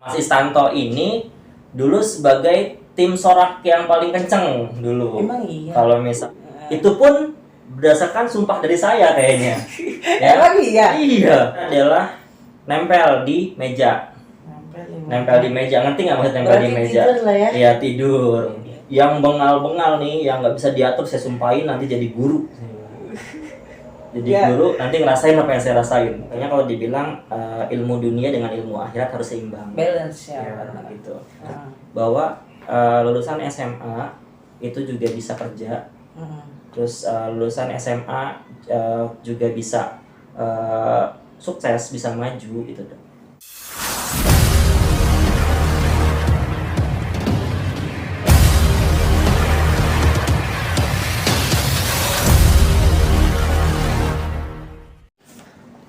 Mas Istanto ini dulu sebagai tim sorak yang paling kenceng dulu. Emang iya. Kalau misal itu pun berdasarkan sumpah dari saya kayaknya. Emang iya. Iya, adalah nempel di meja. Nempel di meja, ngerti nggak maksud nempel di meja? Tidur lah ya. Iya, tidur. Yang bengal-bengal nih, yang nggak bisa diatur, saya sumpahin nanti jadi guru. Jadi guru nanti ngerasain apa yang saya rasain. Makanya kalau dibilang ilmu dunia dengan ilmu akhirat harus seimbang. Balance ya. Gitu. Bahwa lulusan SMA itu juga bisa kerja. Terus lulusan SMA juga bisa sukses, bisa maju gitu.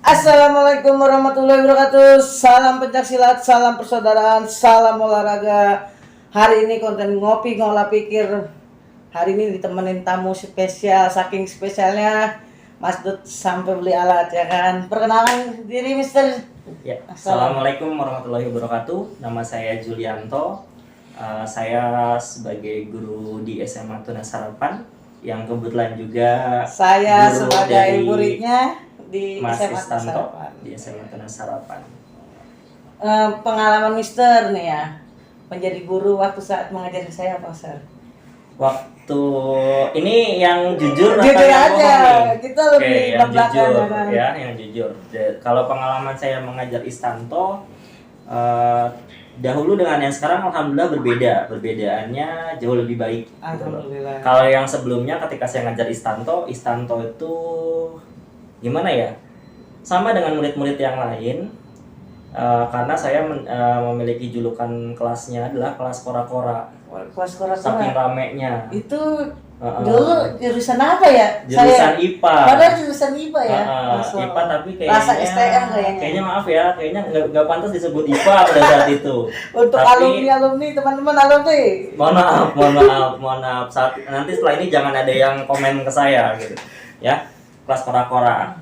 Assalamualaikum warahmatullahi wabarakatuh. Salam pencaksilat, salam persaudaraan, salam olahraga. Hari ini konten ngopi ngolah pikir. Hari ini ditemenin tamu spesial, saking spesialnya Mas Dut sampai beli alat ya kan. Perkenalkan diri Mister. Ya. Assalamualaikum warahmatullahi wabarakatuh. Nama saya Julianto. Saya sebagai guru di SMA Tunas Harapan yang kebetulan juga saya guru sebagai dari muridnya di Mas SMA Istanto Harapan. di SMA Tunas Harapan. Pengalaman Mister nih ya, menjadi guru waktu saat mengajar saya apa Sir? Waktu ini yang jujur atau Jujur yang aja, bohong nih? kita lebih Oke, yang belak-belakan jujur kan. ya, yang jujur. Kalau pengalaman saya mengajar Istanto dahulu dengan yang sekarang alhamdulillah berbeda. Perbedaannya jauh lebih baik. Gitu loh. Alhamdulillah. Kalau yang sebelumnya ketika saya ngajar Istanto itu gimana ya? Sama dengan murid-murid yang lain. Karena saya memiliki julukan kelasnya adalah kelas kora-kora. Kelas kora-kora. Saking ramenya. Itu dulu jurusan apa ya? Jurusan IPA. Padahal jurusan IPA ya. IPA tapi kayaknya rasa STM kayaknya. Kayaknya maaf ya, kayaknya nggak pantas disebut IPA pada saat itu. Untuk tapi, alumni teman-teman alumni. Mohon maaf. Nanti setelah ini jangan ada yang komen ke saya gitu. Ya, kelas kora-kora.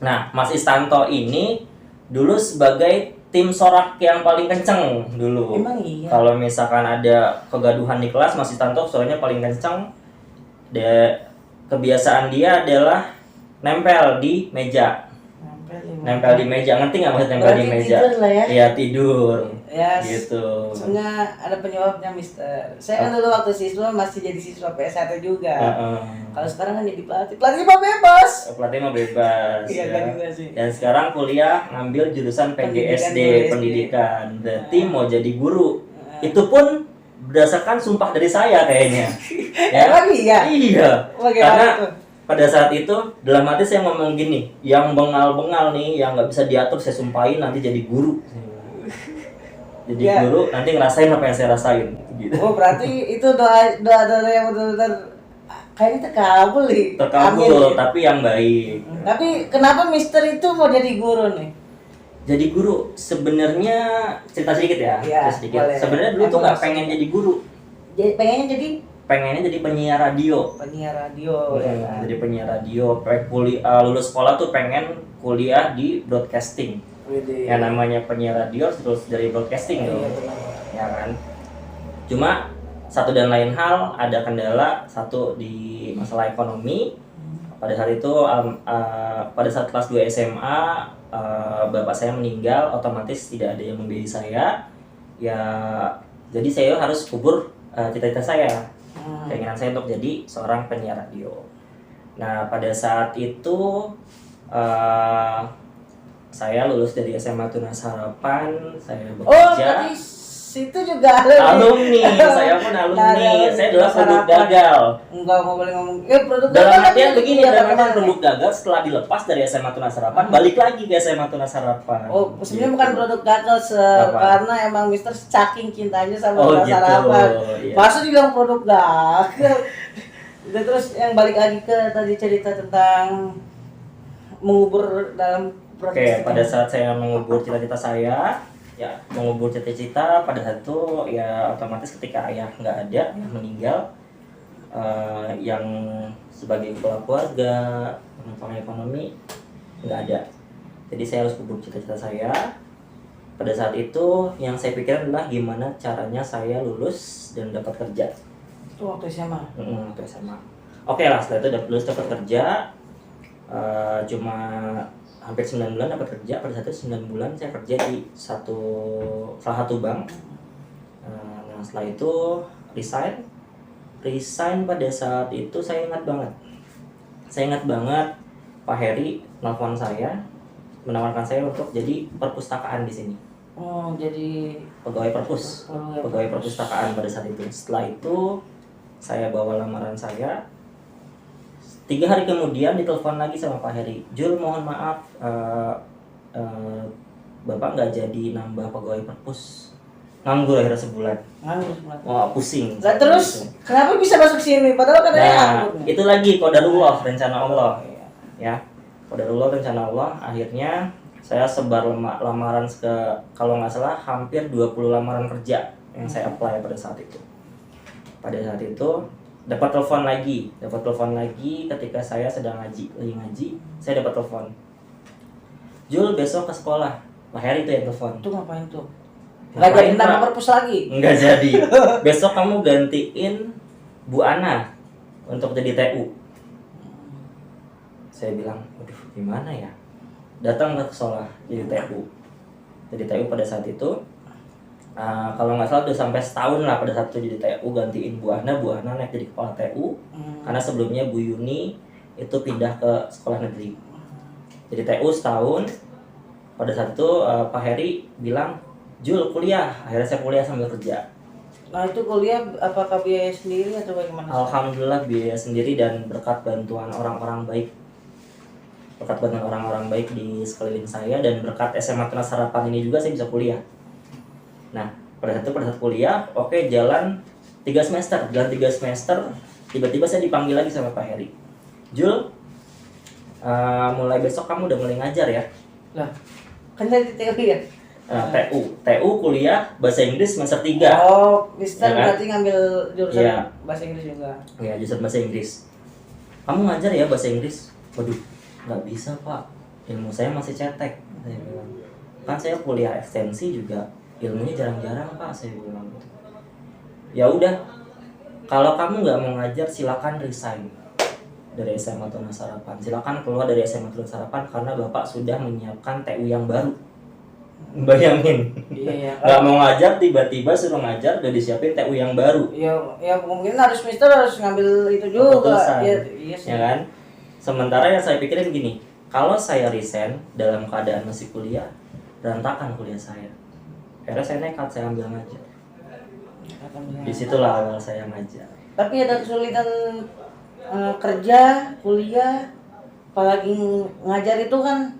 Nah, Mas Istanto ini dulu sebagai tim sorak yang paling kenceng dulu. Emang iya. Kalau misalkan ada kegaduhan di kelas, Mas Istanto suaranya paling kenceng. Kebiasaan dia adalah nempel di meja. Nempel di meja, ngerti nggak maksud nempel di meja? Tidur lah ya. Iya, tidur. Ya, gitu. Sebenarnya ada penyebabnya Mister. Saya kan dulu waktu siswa masih jadi siswa PS1 juga. Kalau sekarang kan jadi pelatih. Pelatih mah bebas. Pelatih mah bebas. Iya kan juga sih. Dan sekarang kuliah ngambil jurusan PGSD, pendidikan. Berarti mau jadi guru. Itu pun berdasarkan sumpah dari saya kayaknya. Emang iya? Iya. Karena itu? pada saat itu dalam hati saya ngomong gini, yang bengal-bengal nih, yang nggak bisa diatur saya sumpahin nanti jadi guru. Jadi guru nanti ngerasain apa yang saya rasain. Gitu. Oh berarti itu doa yang benar-benar kayaknya terkabul nih. Terkabul, tapi yang baik. Tapi kenapa Mister itu mau jadi guru nih? Jadi guru sebenarnya cerita sedikit ya. Sedikit. Sebenarnya dulu tuh nggak pengen jadi guru. Pengennya jadi penyiar radio. Penyiar radio. Ya. Jadi penyiar radio. Lulus sekolah tuh pengen kuliah di broadcasting. Yang namanya penyiar radio terus dari broadcasting tuh. Ya kan. Cuma satu dan lain hal ada kendala satu di masalah ekonomi. Pada saat itu pada saat kelas 2 SMA bapak saya meninggal, otomatis tidak ada yang membiayai saya. Ya jadi saya harus kubur cita-cita saya. Keinginan saya untuk jadi seorang penyiar radio. Nah pada saat itu saya lulus dari SMA Tunas Harapan, saya bekerja. Oh, berarti situ juga alumni. Saya pun alumni. Saya adalah produk gagal. Enggak mau boleh ngomong. Produk dalam artian begini, dalam artian produk gagal setelah dilepas dari SMA Tunas Harapan, balik lagi ke SMA Tunas Harapan. Oh, sebenarnya bukan produk gagal karena emang Mister saking cintanya sama Tunas Harapan. Iya. Masa dibilang produk gagal. Dan terus yang balik lagi ke tadi cerita tentang mengubur dalam Oke, pada saat saya mengubur cita-cita saya, ya mengubur cita-cita pada saat itu ya otomatis ketika ayah nggak ada, meninggal, yang sebagai kepala keluarga, penopang ekonomi nggak ada. Jadi saya harus kubur cita-cita saya. pada saat itu yang saya pikirkan adalah gimana caranya saya lulus dan dapat kerja. Itu waktu SMA. Waktu SMA. Oke lah, setelah itu dapat lulus, dapat kerja. Cuma hampir 9 bulan dapat kerja. Pada saat itu 9 bulan saya kerja di salah satu bank. Nah setelah itu resign pada saat itu saya ingat banget Pak Heri nelfon saya menawarkan saya untuk jadi perpustakaan di sini. Oh, jadi pegawai perpustakaan pada saat itu. Setelah itu saya bawa lamaran saya. 3 hari kemudian ditelepon lagi sama Pak Heri, Jul mohon maaf, Bapak nggak jadi nambah pegawai perpus, nganggur akhirnya sebulan. Wah pusing. Lah terus kenapa bisa masuk sini? Padahal katanya nganggur. Itu lagi qadarullah, rencana Allah. Ya, qadarullah, rencana Allah. Akhirnya saya sebar lamaran kalau nggak salah hampir 20 lamaran kerja yang saya apply pada saat itu. Pada saat itu dapat telepon lagi ketika saya sedang lagi ngaji, saya dapat telepon. Jul besok ke sekolah. Pak Heri itu yang telepon. Itu ngapain tuh? Nggak jadi nambah perpus lagi? Nggak jadi. Besok kamu gantiin Bu Ana untuk jadi TU. Saya bilang, aduh gimana ya? Datang ke sekolah jadi TU. Jadi TU pada saat itu, kalau nggak salah udah sampai setahun lah pada saat itu jadi TU, gantiin Bu Ana naik jadi kepala TU. Karena sebelumnya Bu Yuni itu pindah ke sekolah negeri. Jadi TU setahun. Pada saat itu Pak Heri bilang, Jul kuliah. Akhirnya saya kuliah sambil kerja. Nah itu kuliah apakah biaya sendiri atau bagaimana? Alhamdulillah biaya sendiri dan berkat bantuan orang-orang baik. Di sekeliling saya dan berkat SMA Tunas Harapan ini juga saya bisa kuliah. Nah, pada saat kuliah, jalan 3 semester. Tiba-tiba saya dipanggil lagi sama Pak Heri. Jul, mulai besok kamu udah mulai ngajar ya. Lah, kan tadi TU ya? TU kuliah bahasa Inggris semester 3. Oh, Mister berarti ngambil jurusan bahasa Inggris juga. Iya, jurusan bahasa Inggris. Kamu ngajar ya bahasa Inggris? Waduh, nggak bisa Pak, ilmu saya masih cetek. Saya bilang, kan saya kuliah ekstensi juga ilmunya jarang-jarang Pak, saya bilang. Ya udah, kalau kamu nggak mau ngajar silakan resign dari SMA Tunas Harapan. Silakan keluar dari SMA Tunas Harapan karena Bapak sudah menyiapkan TU yang baru. Bayangin, nggak mau ngajar tiba-tiba suruh ngajar udah disiapin TU yang baru. Ya mungkin Mister harus ngambil itu juga. Iya sih. Ya kan? Sementara yang saya pikirin gini, kalau saya resign dalam keadaan masih kuliah, berantakan kuliah saya. Akhirnya saya nekat, saya ambil ngajar. Disitulah awal saya ngajar. Tapi ada kesulitan kerja, kuliah, apalagi ngajar itu kan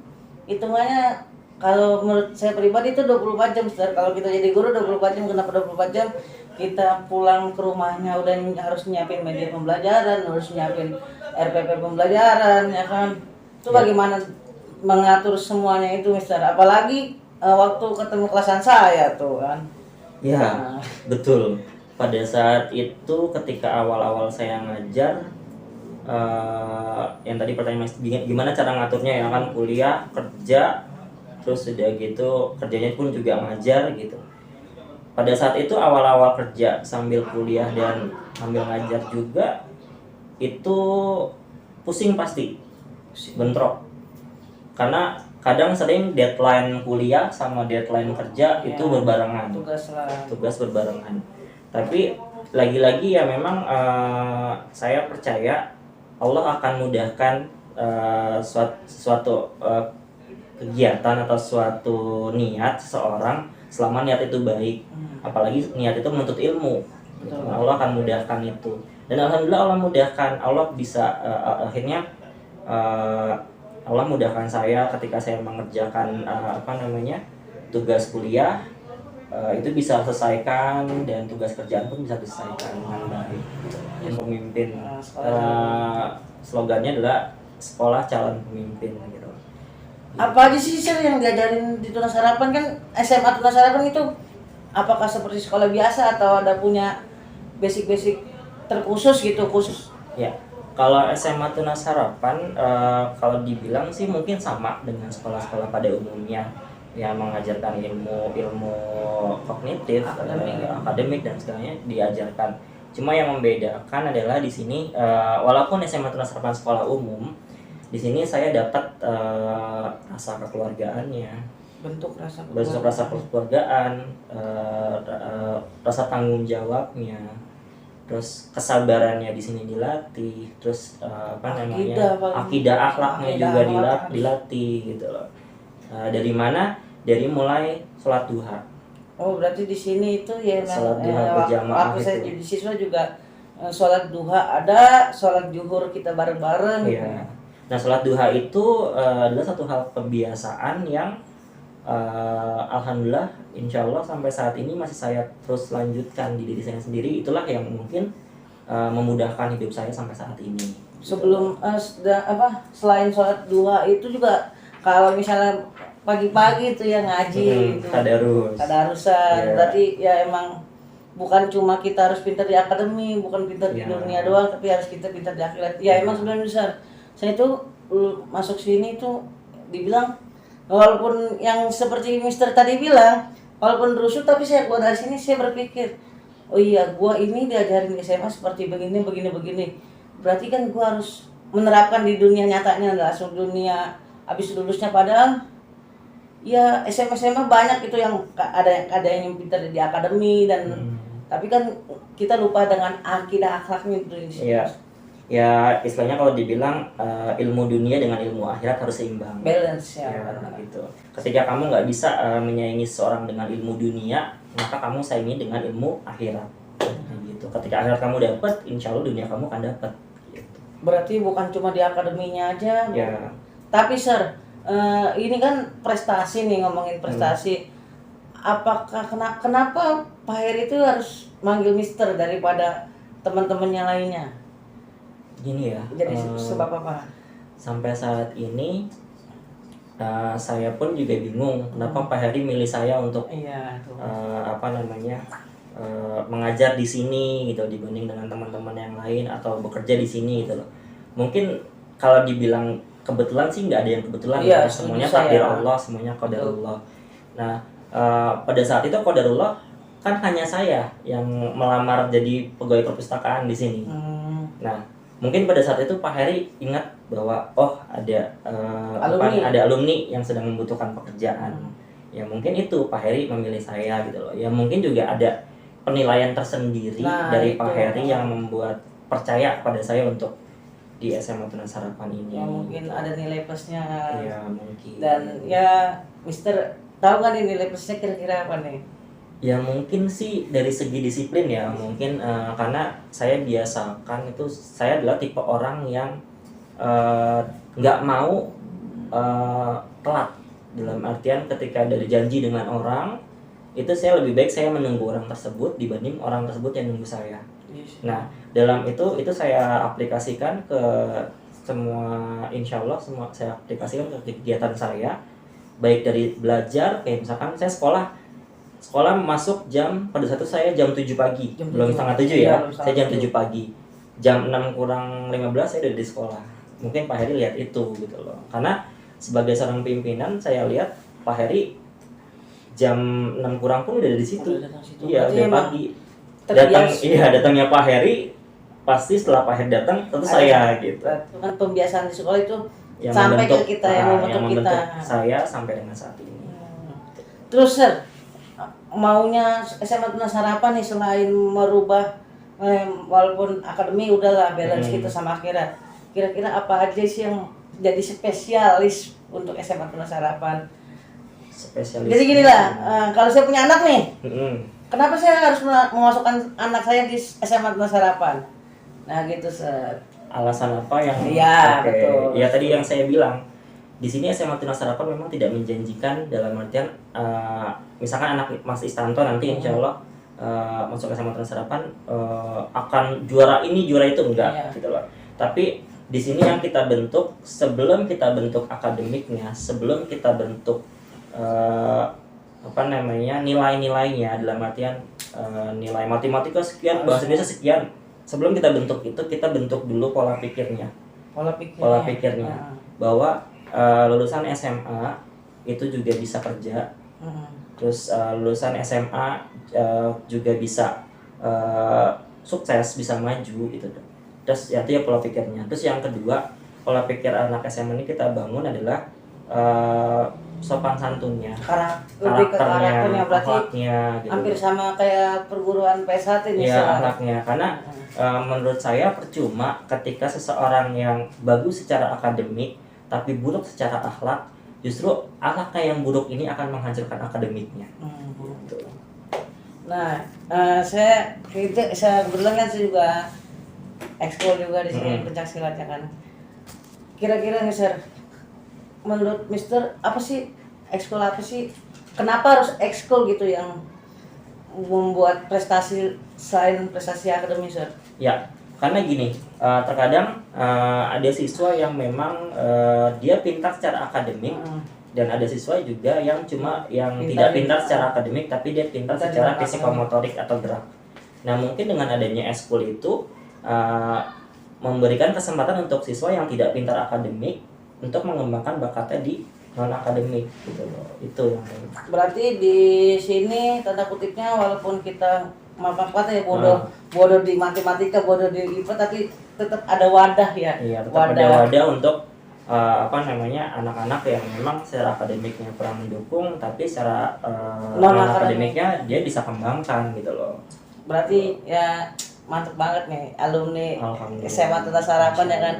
hitungannya kalau menurut saya pribadi itu 24 jam. Kalau kita jadi guru 24 jam, kenapa 24 jam? Kita pulang ke rumahnya udah harus nyiapin media pembelajaran, harus nyiapin RPP pembelajaran, ya kan? Itu bagaimana mengatur semuanya itu, Mister? Apalagi waktu ketemu kelasan saya tuh kan. Ya, betul. Pada saat itu ketika awal-awal saya ngajar, yang tadi pertanyaan gimana cara ngaturnya ya kan, kuliah, kerja, terus udah gitu kerjanya pun juga ngajar gitu. Pada saat itu awal-awal kerja sambil kuliah dan sambil ngajar juga itu pusing pasti, bentrok. Karena kadang sering deadline kuliah sama deadline kerja itu berbarengan. Tugas berbarengan. Tapi lagi-lagi ya memang saya percaya Allah akan mudahkan suatu kegiatan atau suatu niat seseorang selama niat itu baik. Apalagi niat itu menuntut ilmu. Allah akan mudahkan itu. Dan alhamdulillah Allah mudahkan. Allah bisa akhirnya Allah mudahkan saya ketika saya mengerjakan tugas kuliah itu bisa selesaikan dan tugas kerjaan pun bisa diselesaikan dengan baik. Yang pemimpin slogannya adalah sekolah calon pemimpin gitu. Apa aja sih Sir yang diajarin di Tunas Harapan? Kan SMA Tunas Harapan itu apakah seperti sekolah biasa atau ada punya basic-basic terkhusus gitu khusus? Ya, kalau SMA Tunas Harapan kalau dibilang sih mungkin sama dengan sekolah-sekolah pada umumnya. yang mengajarkan ilmu kognitif, akademik dan segalanya diajarkan. Cuma yang membedakan adalah di sini walaupun SMA Tunas Harapan sekolah umum, di sini saya dapat rasa kekeluargaannya, bentuk rasa kekeluargaan, rasa tanggung jawabnya, terus kesabarannya di sini dilatih, terus akidah akhlaknya juga dilatih gitu loh. Dari mana? Dari mulai sholat duha. Oh, berarti di sini itu ya sholat duha berjamaah. Waktu saya jadi siswa juga sholat duha ada, sholat zuhur kita bareng-bareng. Iya. Nah, sholat duha itu adalah satu hal kebiasaan yang alhamdulillah insya Allah sampai saat ini masih saya terus lanjutkan di diri saya sendiri. Itulah yang mungkin memudahkan hidup saya sampai saat ini. Sebelum selain sholat duha itu juga kalau misalnya pagi-pagi itu ya ngaji itu tadarusan. Yeah. Berarti ya emang bukan cuma kita harus pintar di akademi, bukan pintar di dunia doang, tapi harus kita pintar di akhirat. Ya emang sebenarnya besar. Saya itu masuk sini itu dibilang walaupun yang seperti Mister tadi bilang, walaupun rusuh tapi saya keluar dari sini saya berpikir, oh iya gua ini diajarin di SMA seperti begini. Berarti kan gua harus menerapkan di dunia nyatanya, langsung dunia habis lulusnya. Padahal ya SMA banyak itu yang ada yang pintar di akademi dan tapi kan kita lupa dengan akidah akhlaknya itu. Iya. Ya istilahnya kalau dibilang ilmu dunia dengan ilmu akhirat harus seimbang. Balance ya. Gitu. Ketika kamu nggak bisa menyaingi seorang dengan ilmu dunia, maka kamu saingi dengan ilmu akhirat. Gitu. Ketika akhirat kamu dapat, insya Allah dunia kamu akan dapat. Gitu. Berarti bukan cuma di akademinya aja. Ya. Tapi Sir, ini kan prestasi nih, ngomongin prestasi. Apakah kenapa Pak Heri itu harus manggil Mister daripada teman-temannya lainnya? Gini ya. Jadi sebab apa? Sampai saat ini saya pun juga bingung kenapa Pak Heri milih saya untuk mengajar di sini gitu dibanding dengan teman-teman yang lain atau bekerja di sini gitu loh. Mungkin kalau dibilang kebetulan sih nggak ada yang kebetulan, ya, semuanya takdir Allah, semuanya qadarullah. Nah, pada saat itu qadarullah kan hanya saya yang melamar jadi pegawai perpustakaan di sini. Nah, mungkin pada saat itu Pak Heri ingat bahwa ada alumni yang sedang membutuhkan pekerjaan. Ya mungkin itu Pak Heri memilih saya gitu loh. Ya mungkin juga ada penilaian tersendiri dari Pak Heri yang membuat percaya pada saya untuk di SMA Tunas Harapan ini. Ya mungkin ada nilai plusnya. Ya mungkin. Dan ya Mister tahu kan nilai plusnya kira-kira apa nih? Ya mungkin sih dari segi disiplin ya mungkin karena saya biasakan itu saya adalah tipe orang yang nggak mau telat, dalam artian ketika ada janji dengan orang itu saya lebih baik saya menunggu orang tersebut dibanding orang tersebut yang nunggu saya. Nah dalam itu saya aplikasikan ke semua, insya Allah semua saya aplikasikan ke kegiatan saya, baik dari belajar kayak misalkan saya sekolah masuk pada saat itu saya jam 7 pagi, belum setengah 7 ya, saya jam 7 pagi, jam 6 kurang 15 saya udah di sekolah. Mungkin Pak Heri lihat itu gitu loh, karena sebagai seorang pimpinan saya lihat Pak Heri jam 6 kurang pun udah di situ. Iya, udah pagi. Datangnya Pak Heri pasti setelah Pak Heri datang tentu saya gitu. Kan pembiasaan di sekolah itu yang sampai ke kita yang membentuk kita. Saya sampai dengan saat ini. Terus Sir, maunya SMA Tunas Harapan nih selain merubah walaupun akademi udahlah balance kita sama akhirat. Kira-kira apa aja sih yang jadi spesialis untuk SMA Tunas Harapan? Spesialis. Jadi gini lah, kalau saya punya anak nih, kenapa saya harus memasukkan anak saya di SMA Tunas Harapan? Nah gitu Sir. Alasan apa yang? Iya betul. Ya tadi yang saya bilang. Di sini SMA Tunas Harapan memang tidak menjanjikan dalam artian misalkan anak Mas Istanto nanti insya Allah masuk SMA Tunas Harapan akan juara ini juara itu enggak gitu loh. Tapi di sini yang kita bentuk sebelum kita bentuk akademiknya, sebelum kita bentuk nilai-nilainya dalam artian nilai matematika sekian, bahasa Indonesia sekian. Sebelum kita bentuk itu kita bentuk dulu pola pikirnya. Bahwa lulusan SMA itu juga bisa kerja. Terus lulusan SMA juga bisa sukses, bisa maju gitu. Terus ya itu ya pola pikirnya. Terus yang kedua, pola pikir anak SMA ini kita bangun adalah sopan santunnya, lebih ke karakternya, berarti akhlaknya gitu. hampir sama kayak perguruan PS1 ini. Iya, akhlaknya. Karena menurut saya percuma ketika seseorang yang bagus secara akademik tapi buruk secara akhlak, justru akhlaknya yang buruk ini akan menghancurkan akademiknya. Gitu. Nah, saya kebetulan kan saya juga ekskul juga di sini pencaksilat ya kan. Kira-kira nih Sir, menurut Mister apa sih ekskul apa sih? Kenapa harus ekskul gitu yang membuat prestasi selain prestasi akademis Sir? Ya, karena gini, terkadang ada siswa yang memang dia pintar secara akademik dan ada siswa juga yang cuma yang tidak pintar secara akademik tapi dia pintar secara psikomotorik atau gerak. Nah, mungkin dengan adanya ekskul itu memberikan kesempatan untuk siswa yang tidak pintar akademik untuk mengembangkan bakatnya di non akademik gitu loh. Itu yang berarti di sini tanda kutipnya walaupun kita maaf kata ya bodoh di matematika, bodoh di IPA, tapi tetap ada wadah ya. Iya, tetap ada wadah untuk anak-anak yang memang secara akademiknya kurang mendukung tapi secara non akademiknya dia bisa kembangkan gitu loh. Berarti ya mantep banget nih alumni SMA Tunas Harapan ya kan.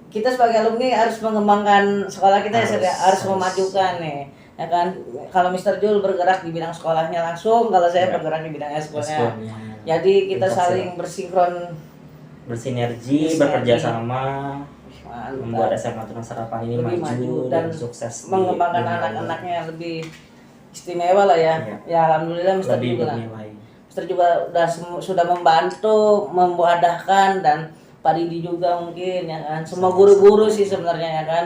Kita sebagai alumni harus mengembangkan sekolah kita, harus memajukan nih ya kan. Kalau Mr. Jul bergerak di bidang sekolahnya langsung, kalau saya bergerak di bidang eskulnya. Jadi kita saling bersinergi, bekerja sama, membuat SMA Tunas Harapan ini maju dan sukses, mengembangkan anak-anaknya lebih istimewa lah ya. Ya alhamdulillah Mr. juga sudah membantu memwadahkan, dan Pak Didi juga mungkin ya kan, semua guru-guru sih sebenarnya ya kan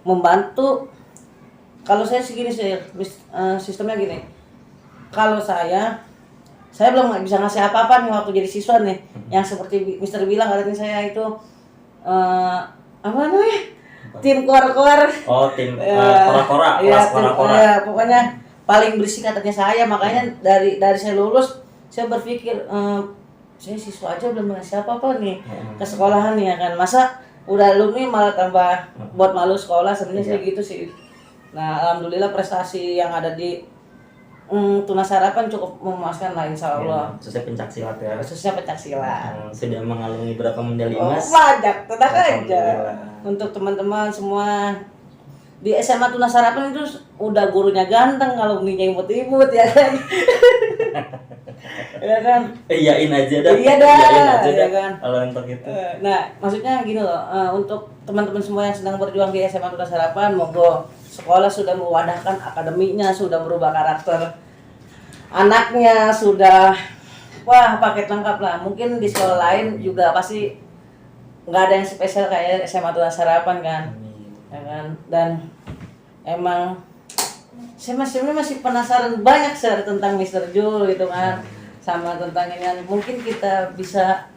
membantu. Kalau saya segini sih sistemnya gini, kalau saya belum bisa ngasih apa-apa nih waktu jadi siswa nih, yang seperti Mister bilang katanya saya itu apa namanya tim kor-kor, tim kora-kora, kelas kora-kora ya, pokoknya paling bersih katanya saya. Makanya dari saya lulus saya berpikir saya siswa aja belum ngasih apa-apa nih ke sekolahan ya kan, masa udah alumni malah tambah buat malu sekolah. Sebenarnya saya gitu sih. Nah alhamdulillah prestasi yang ada di Tunas Harapan cukup memuaskan lah insya Allah. Khususnya pencaksilat ya. Khususnya pencaksilat. Sudah mengalungi berapa medali emas? Banyak, tenang aja. Untuk teman-teman semua di SMA Tunas Harapan itu udah gurunya ganteng, kalau alumninya imut-imut ya kan. Ya kan? Iyain aja dah. Iya dah, ya kan. Kalau untuk itu. Nah, maksudnya gini loh, untuk teman-teman semua yang sedang berjuang di SMA Tunas Harapan, monggo sekolah sudah mewadahkan akademiknya, sudah merubah karakter anaknya, sudah paket lengkap lah. Mungkin di sekolah lain juga pasti nggak ada yang spesial kayak SMA Tunas Harapan kan. Ya kan? Dan emang saya masih penasaran banyak tentang Mr. Jul gitu kan, sama tentang ini. Mungkin kita bisa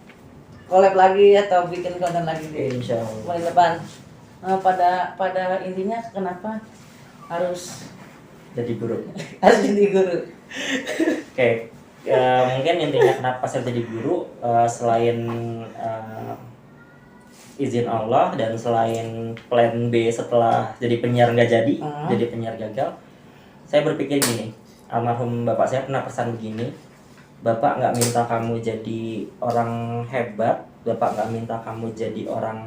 collab lagi atau bikin konten lagi di bulan depan. Pada intinya kenapa harus jadi guru? Harus jadi guru. Oke. Mungkin intinya kenapa saya jadi guru, selain izin Allah dan selain plan B setelah jadi penyiar nggak jadi penyiar gagal, saya berpikir gini, almarhum bapak saya pernah pesan begini, bapak nggak minta kamu jadi orang hebat, bapak nggak minta kamu jadi orang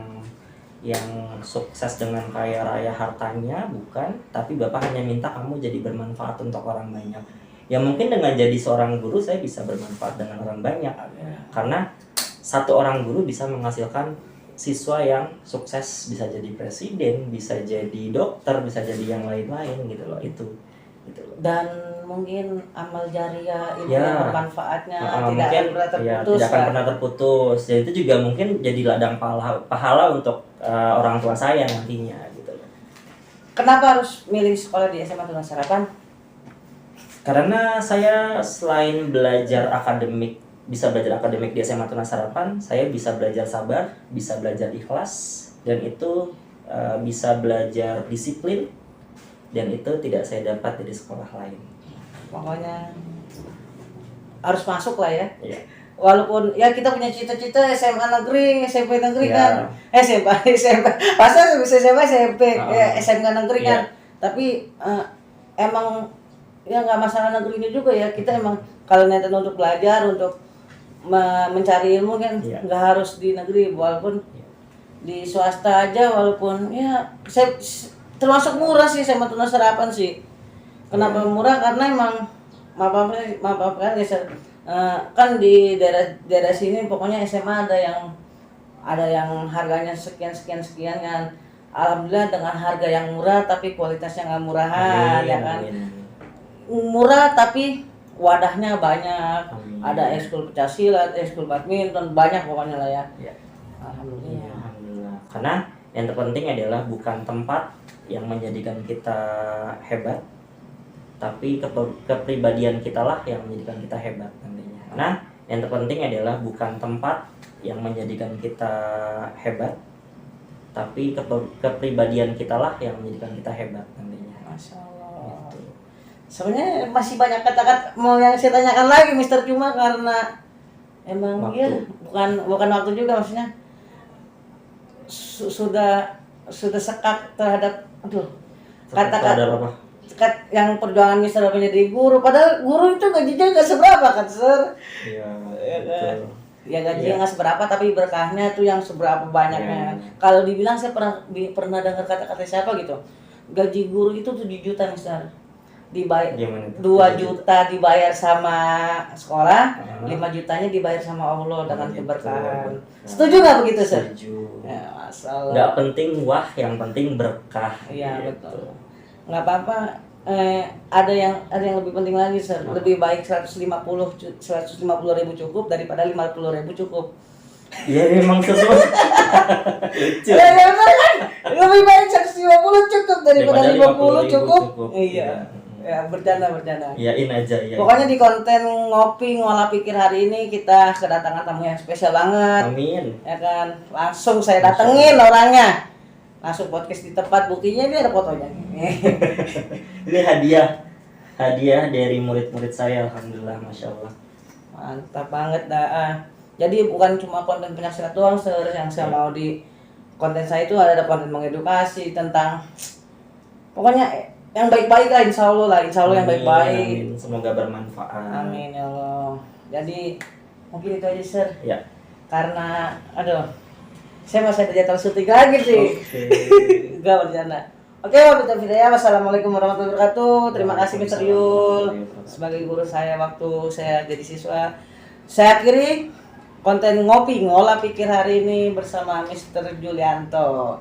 yang sukses dengan kaya raya hartanya, bukan, tapi bapak hanya minta kamu jadi bermanfaat untuk orang banyak. Ya mungkin dengan jadi seorang guru saya bisa bermanfaat dengan orang banyak, karena satu orang guru bisa menghasilkan siswa yang sukses, bisa jadi presiden, bisa jadi dokter, bisa jadi yang lain-lain gitu loh, itu gitu loh. Dan mungkin amal jariah itu yang bermanfaatnya tidak akan pernah terputus. Jadi itu juga mungkin jadi ladang pahala untuk orang tua saya nantinya gitu loh. Kenapa harus milih sekolah di SMA Tunas Harapan? Karena saya selain belajar akademik, bisa belajar akademik di SMA Tunas Harapan, saya bisa belajar sabar, bisa belajar ikhlas, dan itu bisa belajar disiplin, dan itu tidak saya dapat dari sekolah lain. Pokoknya harus masuk lah ya. Iya. Walaupun ya kita punya cita-cita SMA negeri, SMP negeri Ya. kan. SMP. Masa bisa SMA SMP, ya, SMK negeri kan. Iya. Tapi emang ya nggak masalah negerinya juga ya. Kita emang kalau niatan untuk belajar, untuk mencari ilmu kan Iya. nggak harus di negeri, walaupun di swasta aja, walaupun ya saya termasuk murah sih sama Tunas Harapan sih. Kenapa murah? Karena emang maaf kan ya, kan di daerah sini pokoknya SMA ada yang harganya sekian kan. Alhamdulillah dengan harga yang murah tapi kualitasnya nggak murahan. Ya kan. Murah tapi wadahnya banyak. Amin. Ada ekskul pencaksilat, ekskul badminton, banyak pokoknya lah ya. Ya. Alhamdulillah. Alhamdulillah. Karena yang terpenting adalah bukan tempat yang menjadikan kita hebat, tapi kepribadian kita lah yang menjadikan kita hebat nantinya. Nah, yang terpenting adalah bukan tempat yang menjadikan kita hebat, tapi kepribadian kita lah yang menjadikan kita hebat nantinya. Masya Allah. Gitu. Sebenarnya masih banyak kata-kata mau yang saya tanyakan lagi, Mister, cuma karena emang Waktu. ya bukan waktu juga, maksudnya sudah sekak terhadap kata-kata apa? yang perjuangan Mister menjadi guru, padahal guru itu gajinya nggak seberapa kan, Sir? Iya. kan? Betul. Ya gajinya nggak seberapa tapi berkahnya tuh yang seberapa banyaknya. Kalau dibilang, saya pernah dengar kata-kata siapa gitu, gaji guru itu 7 juta Mister, dibayar Gimana itu? 2 juta dibayar sama sekolah, 5 Ah. jutanya dibayar sama Allah dengan Gitu. keberkahan. Setuju nggak begitu, Sir? Setuju. Ya, masalah. Nggak penting wah, yang penting berkah. Iya, Gitu. betul. Nggak apa-apa. Ada yang lebih penting lagi, Sir. Lebih baik 150.000 cukup daripada 50.000 cukup. Iya, memang sesuai. Lucu. Ya benar kan? Lebih baik 150 cukup daripada 50 cukup. Iya. Ya, bercanda. Iyain aja ya. Pokoknya di konten ngopi ngolah pikir hari ini kita kedatangan tamu yang spesial banget. Amin. Ya kan? Langsung saya datengin orangnya. Langsung podcast di tempat, buktinya ini ada fotonya. Ini hadiah dari murid-murid saya, alhamdulillah, masya Allah. Mantap banget dah. Jadi bukan cuma konten penyaksilat doang, Sir, yang saya mau di konten saya itu ada konten mengedukasi tentang pokoknya yang baik-baik lah, insya Allah yang Amin, baik-baik. amin. Semoga bermanfaat. Amin ya Allah. Jadi mungkin itu aja, Sir. Ya. Karena saya masih ada jadwal syuting lagi sih. Oke. Enggak, bercanda. Oke, wabillahi hidayah. Wassalamualaikum warahmatullahi wabarakatuh. Terima kasih Mr. Yul sebagai guru saya waktu saya jadi siswa. Saya akhiri konten ngopi ngolah pikir hari ini bersama Mr. Julianto.